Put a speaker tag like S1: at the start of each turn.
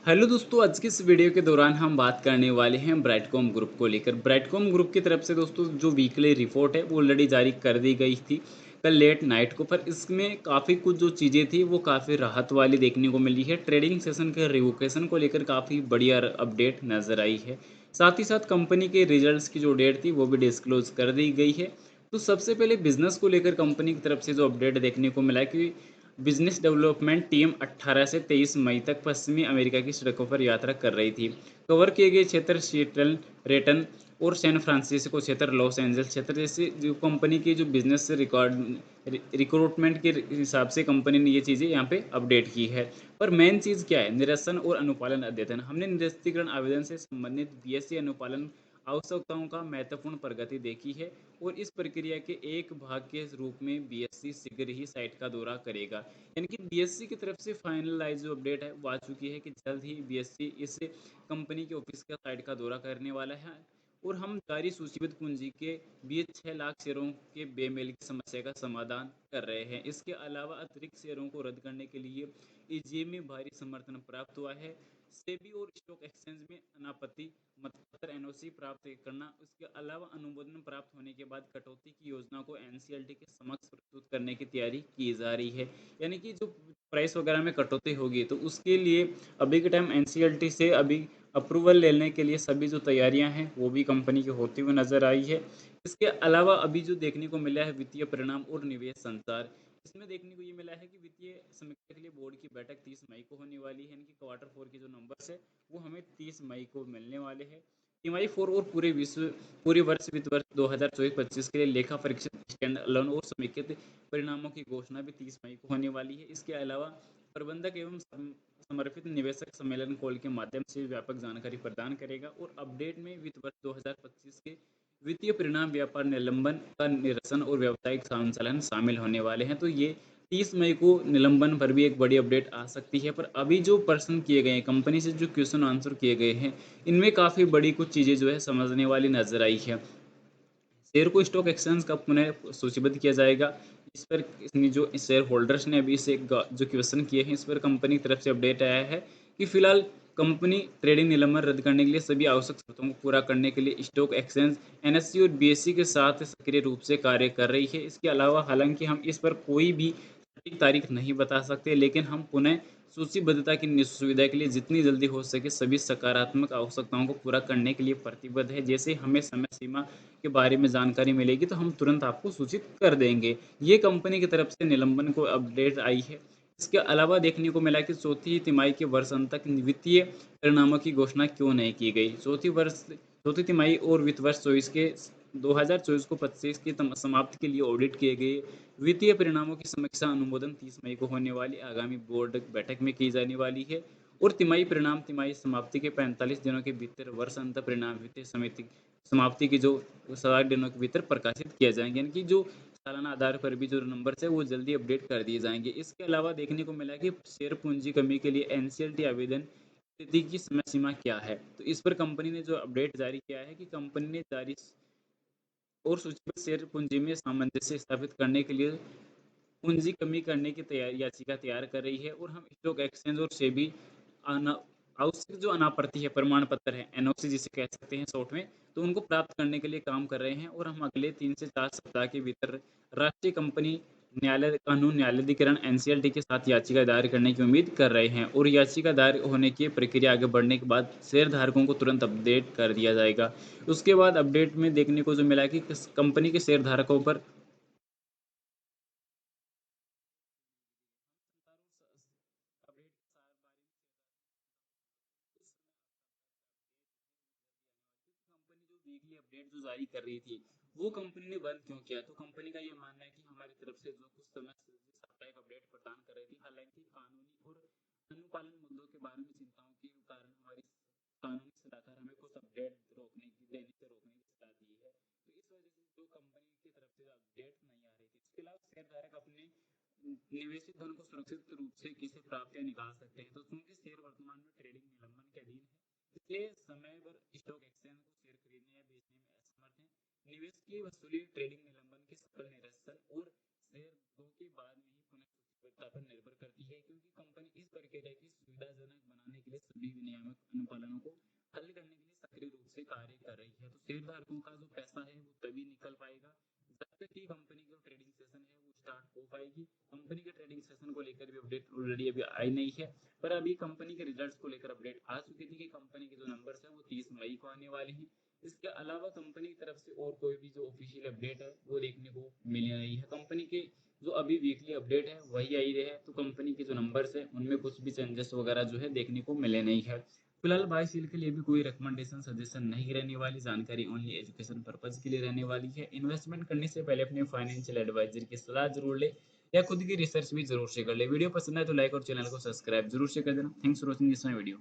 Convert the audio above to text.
S1: Hello दोस्तों, आज की इस वीडियो के दौरान हम बात करने वाले हैं ब्राइटकॉम ग्रुप को लेकर। ब्राइटकॉम ग्रुप की तरफ से दोस्तों जो वीकली रिपोर्ट है वो ऑलरेडी जारी कर दी गई थी कल लेट नाइट को। पर इसमें काफ़ी कुछ जो चीज़ें थी वो काफ़ी राहत वाली देखने को मिली है। ट्रेडिंग सेशन के रिवोकेशन को लेकर काफ़ी बढ़िया अपडेट नज़र आई है। साथ ही साथ कंपनी के रिजल्ट्स की जो डेट थी वो भी डिस्क्लोज कर दी गई है। तो सबसे पहले बिजनेस को लेकर कंपनी की तरफ से जो अपडेट देखने को मिला है कि बिजनेस डेवलपमेंट टीम 18 से 23 मई तक पश्चिमी अमेरिका की सड़कों पर यात्रा कर रही थी। कवर किए गए क्षेत्र सीएटल, रेटन और सैन फ्रांसिस्को क्षेत्र, लॉस एंजल्स क्षेत्र जैसे जो कंपनी की जो बिजनेस से रिक्रूटमेंट के हिसाब से कंपनी ने ये चीज़ें यहाँ पे अपडेट की है। पर मेन चीज़ क्या है, निरसन और अनुपालन अद्यतन। हमने निरस्तीकरण आवेदन से संबंधित बीएससी अनुपालन आवश्यकताओं का महत्वपूर्ण प्रगति देखी है और इस प्रक्रिया के एक भाग के रूप में बीएससी शीघ्र ही साइट का दौरा करेगा। यानी कि बीएससी की तरफ से फाइनलाइज जो अपडेट है वो आ चुकी है कि जल्द ही बीएससी इस कंपनी के ऑफिस का साइट का दौरा करने वाला है। और हम जारी सूचीबद्ध पूंजी के 26 लाख शेयरों के बेमेल की समस्या का समाधान कर रहे हैं। इसके अलावा अतिरिक्त शेयरों को रद्द करने के लिए ईजीएम में भारी समर्थन प्राप्त हुआ है। सेबी और स्टॉक एक्सचेंज में अनापत्ति मतपत्र एनओसी प्राप्त करना, उसके अलावा अनुमोदन प्राप्त होने के बाद कटौती की योजना को एनसीएलटी के समक्ष प्रस्तुत करने की तैयारी की जा रही है। यानी कि जो प्राइस वगैरह में कटौती होगी तो उसके लिए अभी के टाइम एनसीएलटी से अभी अप्रूवल लेने के लिए सभी जो तैयारियां हैं वो भी कंपनी की होती हुई नजर आई है। इसके अलावा अभी जो देखने को मिला है वित्तीय परिणाम और निवेश संचार, इसमें देखने को ये मिला है कि वित्तीय समीक्षा के लिए बोर्ड की बैठक 30 मई को होने वाली है। यानी कि क्वार्टर फोर के जो नंबर्स है वो हमें 30 मई को मिलने वाले हैं। तिमाही फोर और पूरे वर्ष वित्त वर्ष 2024-25 के लिए लेखा परीक्षित स्टैंड अलोन और समेकित परिणामों की घोषणा भी 30 मई को होने वाली है। इसके अलावा प्रबंधक एवं समर्पित निवेशक सम्मेलन कॉल के माध्यम से व्यापक जानकारी प्रदान करेगा और अपडेट में वित्त वर्ष 2025 के वित्तीय परिणाम, व्यापार निलंबन का निरसन और व्यावसायिक संचालन शामिल होने वाले हैं। तो ये 30 मई को निलंबन पर भी एक बड़ी अपडेट आ सकती है। पर अभी जो प्रश्न किए गए हैं कंपनी से, जो क्वेश्चन आंसर किए गए हैं, इनमें काफ़ी बड़ी कुछ चीज़ें जो है समझने वाली नजर आई है। शेयर को स्टॉक एक्सचेंज का पुनः सूचीबद्ध किया जाएगा। इस पर इसमें जो शेयर होल्डर्स ने अभी इसे जो क्वेश्चन किए हैं इस पर कंपनी की तरफ से अपडेट आया है कि फिलहाल कंपनी ट्रेडिंग निलंबन रद्द करने के लिए सभी आवश्यक शर्तों को पूरा करने के लिए स्टॉक एक्सचेंज एनएससी और बीएससी के साथ सक्रिय रूप से कार्य कर रही है। इसके अलावा हालांकि हम इस पर कोई भी सटीक तारीख नहीं बता सकते, लेकिन हम पुनः सूचीबद्धता की सुविधा के लिए जितनी जल्दी हो सके सभी सकारात्मक आवश्यकताओं को पूरा करने के लिए प्रतिबद्ध है। जैसे हमें समय सीमा के बारे में जानकारी मिलेगी तो हम तुरंत आपको सूचित कर देंगे। ये कंपनी की तरफ से निलंबन को अपडेट आई है। इसके अलावा देखने को मिला कि चौथी तिमाही के वर्ष अंत तक वित्तीय परिणामों की घोषणा क्यों नहीं की गई। चौथी तिमाही और वित्त वर्ष 24 के 2024 को 25 की समाप्ति के लिए ऑडिट किए गए वित्तीय परिणामों की समीक्षा अनुमोदन 30 मई को होने वाली आगामी बोर्ड बैठक में की जाने वाली है। और तिमाही परिणाम तिमाही समाप्ति के 45 दिनों के भीतर वर्ष अंत परिणाम वित्तीय समिति समाप्ति की जो 60 दिनों के भीतर प्रकाशित किया जाएंगे। यानी कि जो सालाना आधार पर भी जो नंबर है वो जल्दी अपडेट कर दिए जाएंगे। इसके अलावा देखने को मिला कि शेयर पूंजी कमी के लिए एनसीएलटी आवेदन स्थिति की समय सीमा क्या है। तो इस पर कंपनी ने जो अपडेट जारी किया है कि कंपनी ने जारी और सूचीबद्ध शेयर पूंजी में सामंजस्य स्थापित करने के लिए पूंजी कमी करने की तैयारी याचिका तैयार कर रही है। और हम स्टॉक एक्सचेंज और सेबी आवश्यक जो अनापत्ति है प्रमाण पत्र है, एनओसी जिसे कह सकते हैं शॉर्ट में, तो उनको प्राप्त करने के लिए काम कर रहे हैं। और हम अगले 3 से 4 सप्ताह के भीतर राष्ट्रीय कंपनी न्यायालय कानून न्यायाधिकरण एनसीएलटी के साथ याचिका दायर करने की उम्मीद कर रहे हैं। और याचिका दायर होने की प्रक्रिया आगे बढ़ने के बाद शेयर धारकों को तुरंत अपडेट कर दिया जाएगा। उसके बाद अपडेट में देखने को जो मिला कि कंपनी के शेयर धारकों पर कंपनी जो वीकली अपडेट जो जारी कर रही थी वो कंपनी ने बंद क्यों किया। तो कंपनी का ये मानना है कि हमारी तरफ से जो कुछ समय साप्ताहिक अपडेट प्रदान कर रही थी, हालांकि कानूनी और अनुपालन मुद्दों के बारे में चिंताओं के कारण हमारी कानूनी सलाहकार हमें कुछ अपडेट रोकने की देने से रोकने की सलाह दी है। तो इस वजह से जो कंपनी की तरफ से अपडेट नहीं आ रही थी। इसके अलावा शेयर धारक अपने निवेशित धन को सुरक्षित रूप से कैसे प्राप्तियां निकाल सकते हैं। तो चूंकि शेयर वर्तमान में ट्रेडिंग निलंबन के अधीन है, इसलिए समय पर स्टॉक एक्सचेंज को शेयर खरीदने या बेचने में असमर्थ है। निवेश की वसूली ट्रेडिंग निलंबन के सफल निरसन और शेयर दो के बाद में ही पुनः सूचीबद्धता पर निर्भर करती है, क्योंकि कंपनी इस प्रक्रिया की सुविधाजनक बनाने के लिए सभी अनुपालनों को हल करने के लिए सक्रिय रूप से कार्य कर रही है। तो शेयरधारकों का जो पैसा है वो तभी निकल पाएगा जब तक कि कंपनी का ट्रेडिंग सेशन है वो स्टार्ट हो पाएगी। कंपनी के ट्रेडिंग सेशन को लेकर भी अपडेट ऑलरेडी अभी आई नहीं है, पर अभी कंपनी के रिजल्ट्स को लेकर अपडेट आ चुकी थी कि कंपनी के जो नंबर्स है वो 30 मई को आने वाले हैं। इसके अलावा कंपनी की तरफ से और कोई भी जो ऑफिशियल अपडेट है वो देखने को मिल नहीं है। कंपनी के जो अभी वीकली अपडेट है वही आई रहे हैं, तो कंपनी के जो नंबर्स है उनमें कुछ भी चेंजेस वगैरह जो है देखने को मिले नहीं है। फिलहाल बाय सेल के लिए भी कोई रिकमेंडेशन सजेशन नहीं रहने वाली, जानकारी ओनली एजुकेशन पर्पज के लिए रहने वाली है। इन्वेस्टमेंट करने से पहले अपने फाइनेंशियल एडवाइजर की सलाह जरूर ले या खुद की रिसर्च भी जरूर से कर ले। वीडियो पसंद है तो लाइक और चैनल को सब्सक्राइब जरूर से कर देना। Thanks for watching this my video.